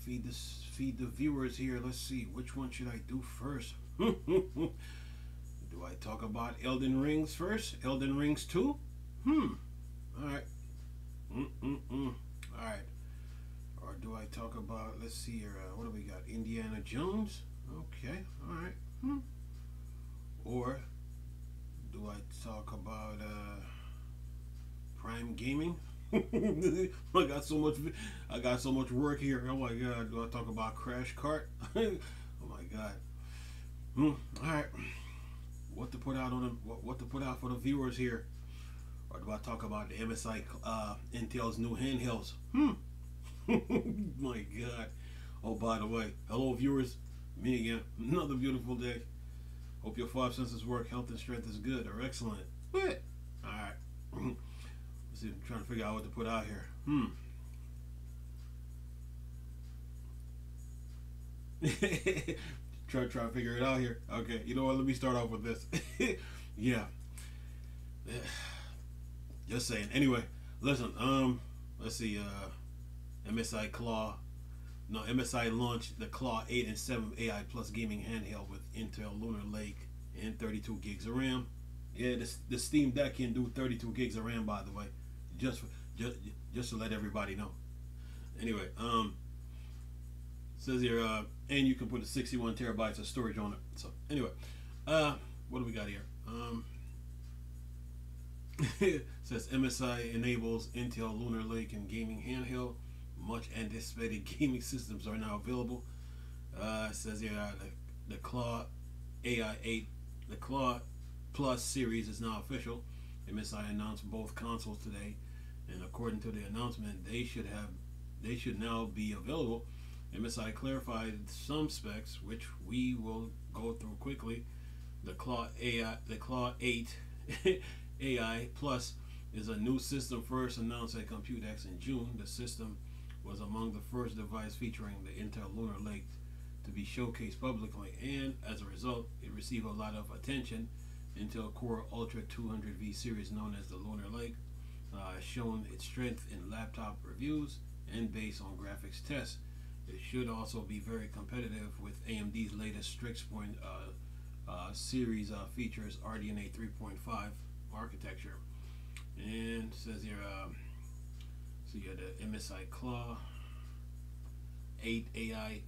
feed the viewers here. Let's see, which one should I do first? Do I talk about Elden Rings first? Elden Rings 2? All right. All right. Or do I talk about, let's see here, what do we got? Indiana Jones? Okay, all right. Or do I talk about Prime Gaming? I got so much work here. Oh my god, do I talk about Crash Kart? Oh my god. All right. What to put out what to put out for the viewers here? Or do I talk about the MSI Intel's new handhelds? My god. Oh, by the way, hello viewers. Me again. Another beautiful day. Hope your five senses work. Health and strength is good or excellent. But alright. Let's see, I'm trying to figure out what to put out here. try to figure it out here. Okay, you know what? Let me start off with this. Yeah. Just saying. Anyway, listen, let's see, MSI Claw. No, MSI launched the Claw 8 and 7 AI Plus gaming handheld with Intel Lunar Lake and 32 gigs of RAM. Yeah, the Steam Deck can do 32 gigs of RAM, by the way, just to let everybody know. Anyway, says here, and you can put a 61 terabytes of storage on it. So anyway, what do we got here? Says MSI enables Intel Lunar Lake and gaming handheld. Much anticipated gaming systems are now available. Says here the Claw AI 8, the Claw Plus series is now official. MSI announced both consoles today, and according to the announcement, they should now be available. MSI clarified some specs, which we will go through quickly. The Claw 8 AI Plus is a new system first announced at Computex in June. The system was among the first device featuring the Intel Lunar Lake to be showcased publicly, and as a result, it received a lot of attention. Intel Core Ultra 200V series, known as the Lunar Lake, has shown its strength in laptop reviews and based on graphics tests. It should also be very competitive with AMD's latest Strix Point series features RDNA 3.5 architecture. And it says here, so you got the MSI Claw 8 AI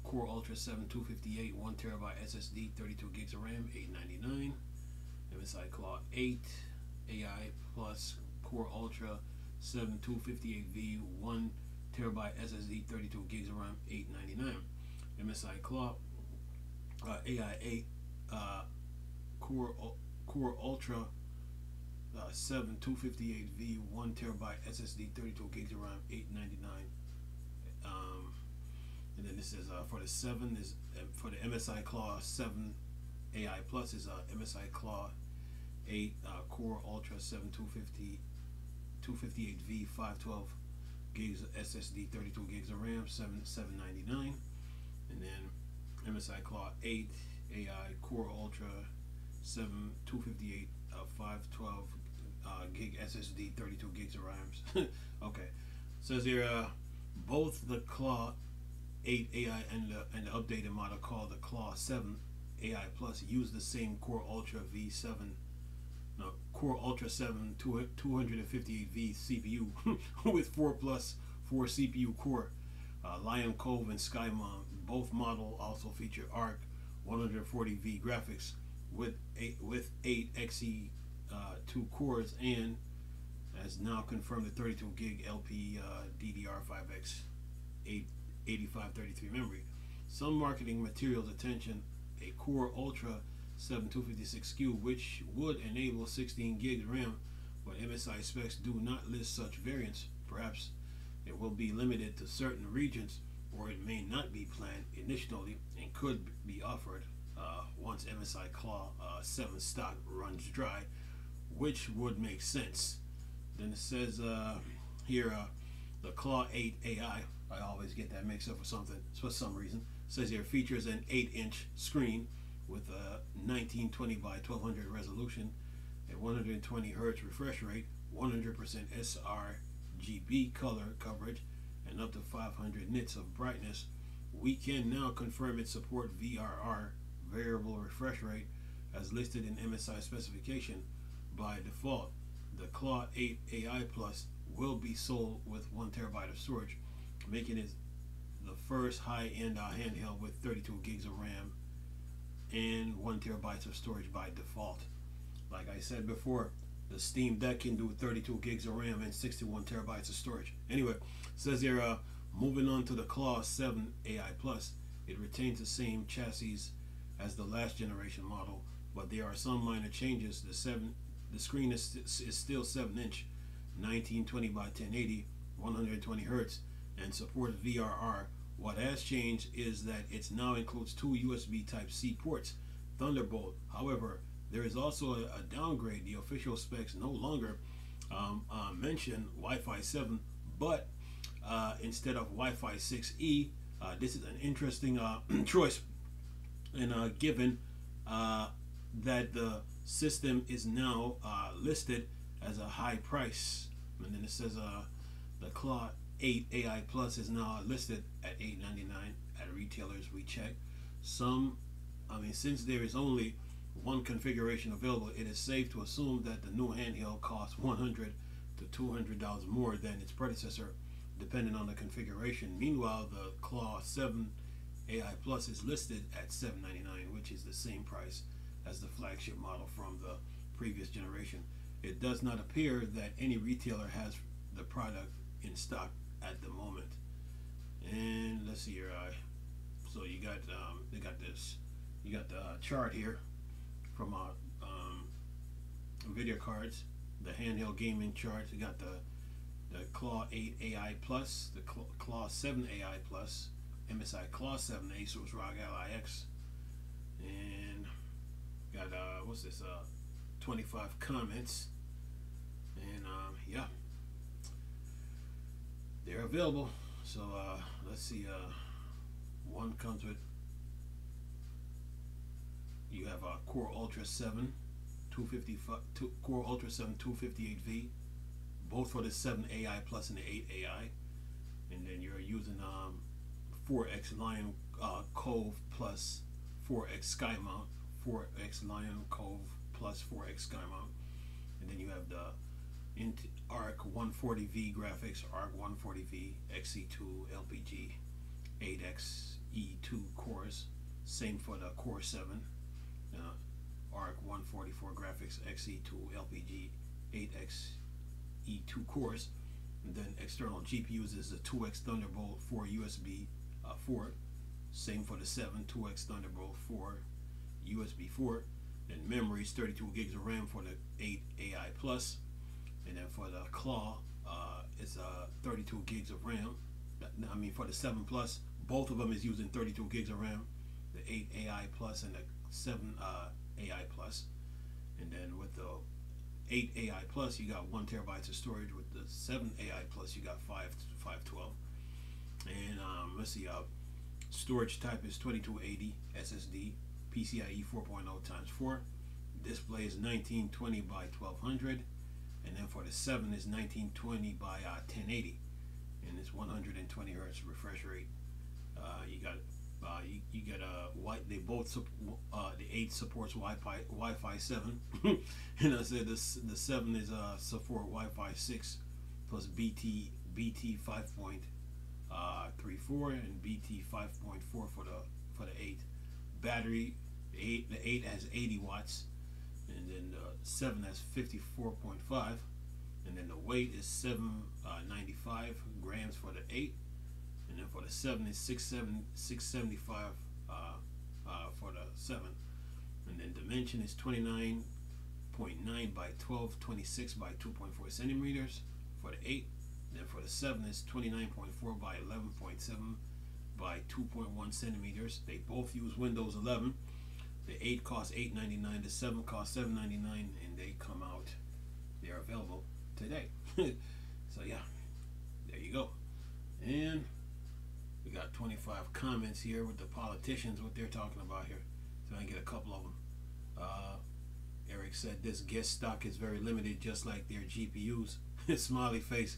Core Ultra 7 258 1 terabyte SSD 32 gigs of RAM $899. MSI Claw 8 AI Plus Core Ultra 7 258V 1 terabyte SSD 32 gigs of RAM $899. MSI Claw AI 8 Core Ultra 7 258V 1 terabyte SSD 32 gigs of RAM $899. And then this is for the 7 is for the MSI Claw 7 AI Plus is MSI Claw 8 Core Ultra 7 258V 512 gigs of SSD 32 gigs of RAM $799. And then MSI Claw 8 AI Core Ultra 7 258 512 gig SSD 32 gigs of RAMs. Okay, says here both the Claw 8 AI and the updated model called the Claw 7 AI Plus use the same Core Ultra V7 Core Ultra 7 258V CPU with 4 plus 4 CPU core. Lion Cove and Skymon, both model also feature ARC 140V graphics with 8 Xe2 cores, and has now confirmed the 32 gig LP DDR5X 8533 memory. Some marketing materials attention a Core Ultra 7 256 SKU, which would enable 16 gigs RAM, but MSI specs do not list such variants. Perhaps it will be limited to certain regions, or it may not be planned initially and could be offered once MSI Claw 7 stock runs dry, which would make sense. Then it says here the Claw 8 AI, I always get that mixed up with something for some reason. It says here features an 8-inch screen with a 1920 by 1200 resolution, a 120 Hz refresh rate, 100% sRGB color coverage, and and up to 500 nits of brightness. We can now confirm it support VRR, variable refresh rate, as listed in MSI specification. By default, the Claw 8 AI Plus will be sold with 1 terabyte of storage, making it the first high-end handheld with 32 gigs of RAM and 1 terabyte of storage by default. Like I said before, the Steam Deck can do 32 gigs of RAM and 61 terabytes of storage. Anyway, it says here, moving on to the Claw 7 AI Plus, it retains the same chassis as the last generation model, but there are some minor changes. The screen is still 7-inch, 1920 by 1080, 120 hertz, and supports VRR. What has changed is that it now includes 2 USB Type-C ports, Thunderbolt. However, there is also a downgrade. The official specs no longer mention Wi-Fi 7, but instead of Wi-Fi 6E, this is an interesting choice, and given that the system is now listed as a high price, and then it says the Claw 8 AI Plus is now listed at $899 at retailers we check. Since there is only one configuration available, it is safe to assume that the new handheld costs $100 to $200 more than its predecessor, depending on the configuration. Meanwhile, the Claw 7 AI Plus is listed at $799, which is the same price as the flagship model from the previous generation. It does not appear that any retailer has the product in stock at the moment. And let's see here. So you got they got this. You got the chart here from video cards, the handheld gaming chart. You got the Claw 8 AI Plus, the Claw 7 AI Plus, MSI Claw 7, Asus ROG Ally X, and got what's this? 25 comments, and yeah, they're available. So let's see. One comes with, you have a Core Ultra 7 Core Ultra 7 258V, both for the 7 AI Plus and the 8 AI, and then you're using 4X Lion Cove plus 4X Sky Mount, 4X Lion Cove plus 4X Sky Mount, and then you have the ARC 140V graphics, ARC 140V XE2 LPG 8X E2 cores, same for the Core 7, ARC 144 graphics XE2 LPG 8X E2 cores, and then external GPUs is the 2X Thunderbolt 4 USB 4, same for the 7, 2X Thunderbolt 4 USB 4, then memories 32 gigs of RAM for the 8 AI Plus, and then for the Claw it's 32 gigs of RAM. For the 7 Plus, both of them is using 32 gigs of RAM, the 8 AI Plus and the 7 AI Plus, and then with the 8 AI Plus you got 1 terabyte of storage. With the 7 AI Plus you got 512, and let's see, storage type is 2280 SSD, PCIe 4.0 times 4, display is 1920 by 1200, and then for the 7 is 1920 by 1080, and it's 120 hertz refresh rate. You got they both the 8 supports Wi-Fi 7, and I said the 7 is support Wi-Fi 6 plus BT 5.34 and BT 5.4 for the 8. Battery, the 8 has 80 watts, and then the 7 has 54.5, and then the weight is 795 grams for the 8, and then for the 7 is 675 for the 7, and then dimension is 29.9 by 1226 by 2.4 centimeters for the 8. Then for the 7 is 29.4 by 11.7 by 2.1 centimeters. They both use Windows 11. The 8 costs $899, the 7 costs $799, and they come out. They're available today. So yeah, there you go. And we got 25 comments here with the politicians, what they're talking about here. So I can get a couple of them. Eric said this guest stock is very limited, just like their GPUs. Smiley face.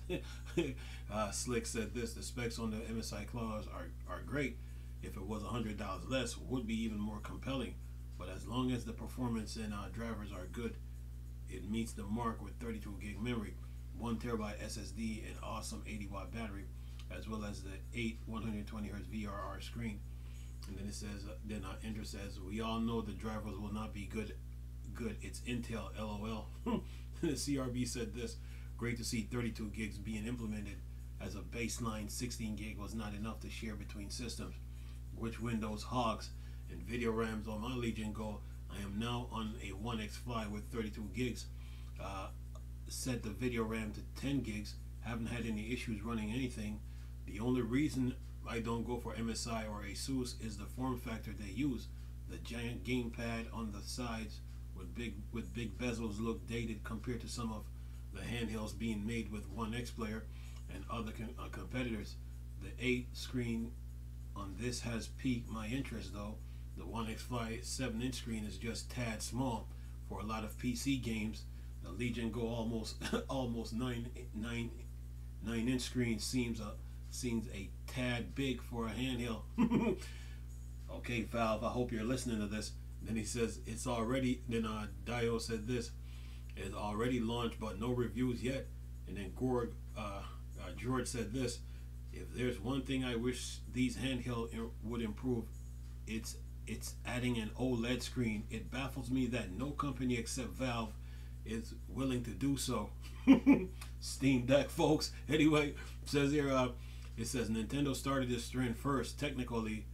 Slick said this: the specs on the MSI claws are great. If it was $100 less, would be even more compelling. But as long as the performance and drivers are good, it meets the mark with 32 gig memory, 1 terabyte SSD, and awesome 80-watt battery, as well as the 8 120Hz VRR screen. And then it says, Enter says, we all know the drivers will not be good. It's Intel, LOL. The CRB said this: great to see 32 gigs being implemented, as a baseline 16 gig was not enough to share between systems, which Windows hogs and video RAMs on my Legion Go. I am now on a 1X Fly with 32 gigs. Set the video RAM to 10 gigs. Haven't had any issues running anything. The only reason I don't go for MSI or Asus is the form factor they use. The giant gamepad on the sides with big bezels look dated compared to some of the handhelds being made with 1X player and other competitors. The 8 screen on this has piqued my interest though. The 1X Fly 7-inch screen is just tad small for a lot of PC games. The Legion Go almost 9-inch screen seems a tad big for a handheld. Okay, Valve, I hope you're listening to this. Then he says it's already. Then Dio said this: it's already launched, but no reviews yet. And then George said this: if there's one thing I wish these handheld would improve, it's adding an OLED screen. It baffles me that no company except Valve is willing to do so. Steam Deck, folks. Anyway, says here, it says Nintendo started this trend first. Technically,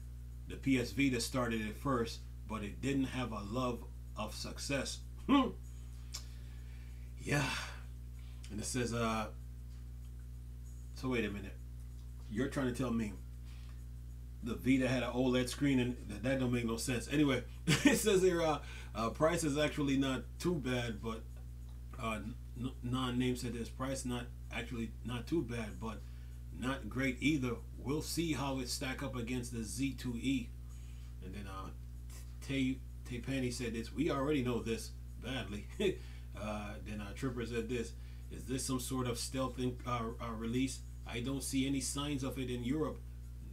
the PS Vita started it first, but it didn't have a love of success. Yeah. And it says, so wait a minute. You're trying to tell me the Vita had an OLED screen, and that don't make no sense. Anyway, it says here, price is actually not too bad, but non-name said this: price not too bad, but not great either. We'll see how it stack up against the Z2E. And then Tepani said this: we already know this badly. Then Tripper said this: is this some sort of stealth release? I don't see any signs of it in Europe.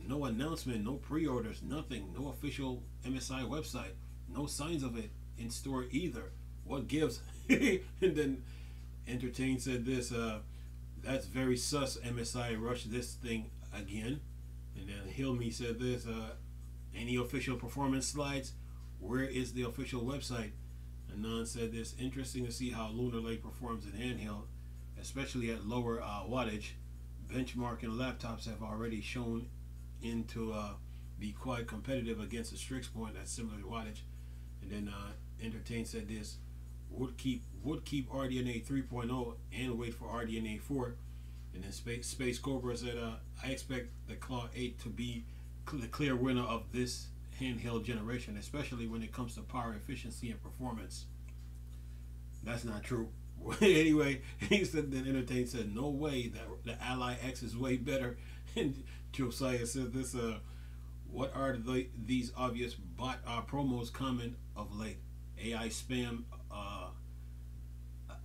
No announcement, no pre-orders, nothing. No official MSI website. No signs of it in store either. What gives? And then Entertain said this: that's very sus. MSI rushed this thing again. And then Hilmi said this: any official performance slides? Where is the official website? Anon said this: interesting to see how Lunar Lake performs in handheld, especially at lower wattage. Benchmarking laptops have already shown into be quite competitive against the Strix Point at similar wattage. And then Entertain said this: would keep RDNA 3.0 and wait for RDNA 4. And then Space Cobra said, I expect the Claw 8 to be the clear winner of this handheld generation, especially when it comes to power efficiency and performance. That's not true. Anyway, he said that Entertain said, no way, that the Ally X is way better. And Josiah said this: what are these obvious bot promos comment of late? AI spam,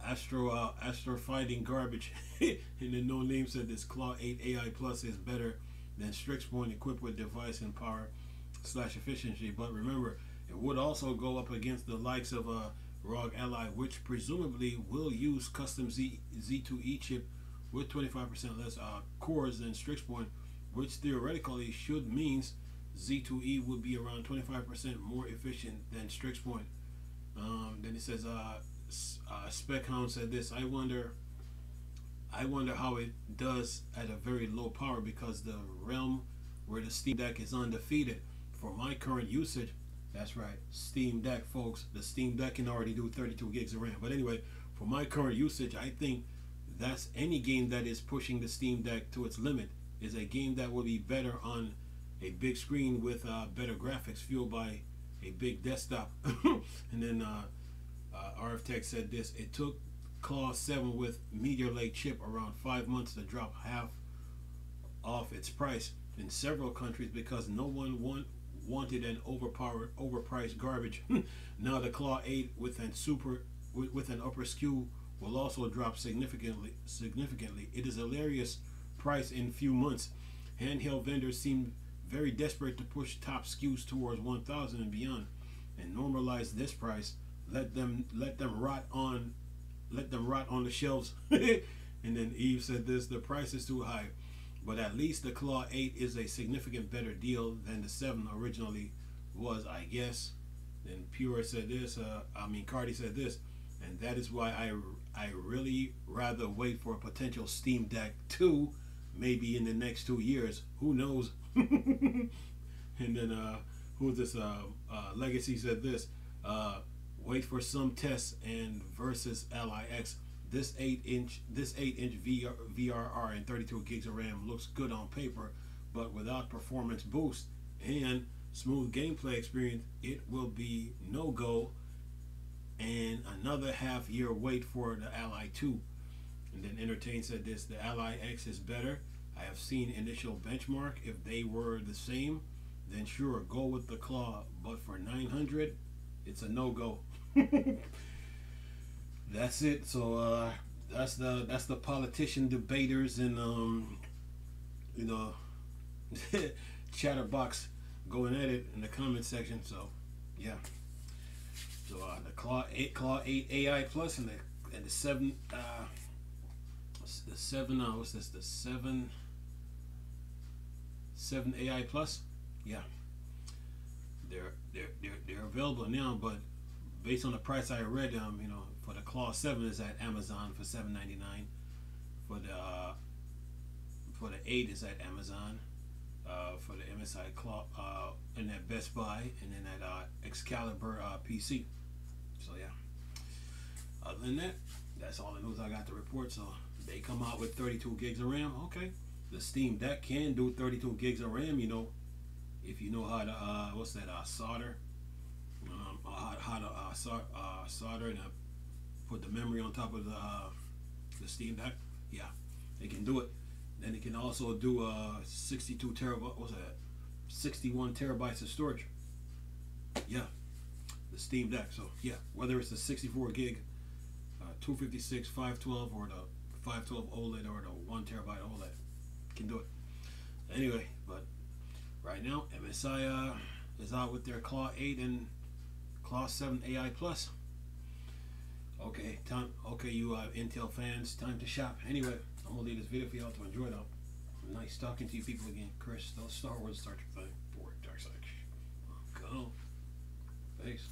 Astro fighting garbage. And then No Name said this: Claw 8 AI Plus is better than Strix Point equipped with device and power / efficiency. But remember, it would also go up against the likes of ROG Ally, which presumably will use custom Z2E chip with 25% less cores than Strix Point, which theoretically should means Z2E would be around 25% more efficient than Strix Point. Then it says, Spec Hound said this: I wonder how it does at a very low power, because the realm where the Steam Deck is undefeated. For my current usage, that's right, Steam Deck, folks, the Steam Deck can already do 32 gigs of RAM. But anyway, for my current usage, I think that's any game that is pushing the Steam Deck to its limit is a game that will be better on a big screen with better graphics fueled by a big desktop. And then RF Tech said this: it took Claw 7 with Meteor Lake chip around 5 months to drop half off its price in several countries because no one wanted an overpriced garbage. Now the Claw 8 with an upper SKU will also drop significantly. It is a hilarious price in few months. Handheld vendors seem very desperate to push top SKUs towards 1,000 and beyond, and normalize this price. Let them rot on the shelves. And then Eve said this: the price is too high, but at least the Claw 8 is a significant better deal than the 7 originally was, I guess. Then Pure said this. Cardi said this, and that is why I really rather wait for a potential Steam Deck 2, maybe in the next 2 years. Who knows? And then who's this? Legacy said this. Wait for some tests and versus LIX. This 8-inch VRR and 32 gigs of RAM looks good on paper, but without performance boost and smooth gameplay experience, it will be no go and another half year wait for the Ally 2. And then Entertain said this: the Ally X is better. I have seen initial benchmark. If they were the same, then sure, go with the Claw, but for 900, it's a no-go. That's it. So that's the politician debaters and chatterbox going at it in the comment section. So yeah. So the Claw 8 AI Plus and the 7 what's this, the 7 AI Plus, yeah, they're available now, but based on the price I read, for the Claw 7 is at Amazon for $7.99. For the 8 is at Amazon. For the MSI Claw and at Best Buy, and then at Excalibur PC. So yeah. Other than that, that's all the news I got to report. So they come out with 32 gigs of RAM. Okay, the Steam Deck can do 32 gigs of RAM. If you know how to solder, how to solder and put the memory on top of the Steam Deck. Yeah, they can do it. Then it can also do 61 terabytes of storage. Yeah, the Steam Deck. So yeah, whether it's the 64 gig, 256, 512, or the 512 OLED or the 1 terabyte OLED, can do it. Anyway, but right now MSI is out with their Claw 8 and Claw 7 AI Plus. Okay, you Intel fans, time to shop. Anyway, I'm gonna leave this video for y'all to enjoy though. Nice talking to you people again. Chris, those Star Wars, Star Trek thing. Dark Side. Go. Thanks.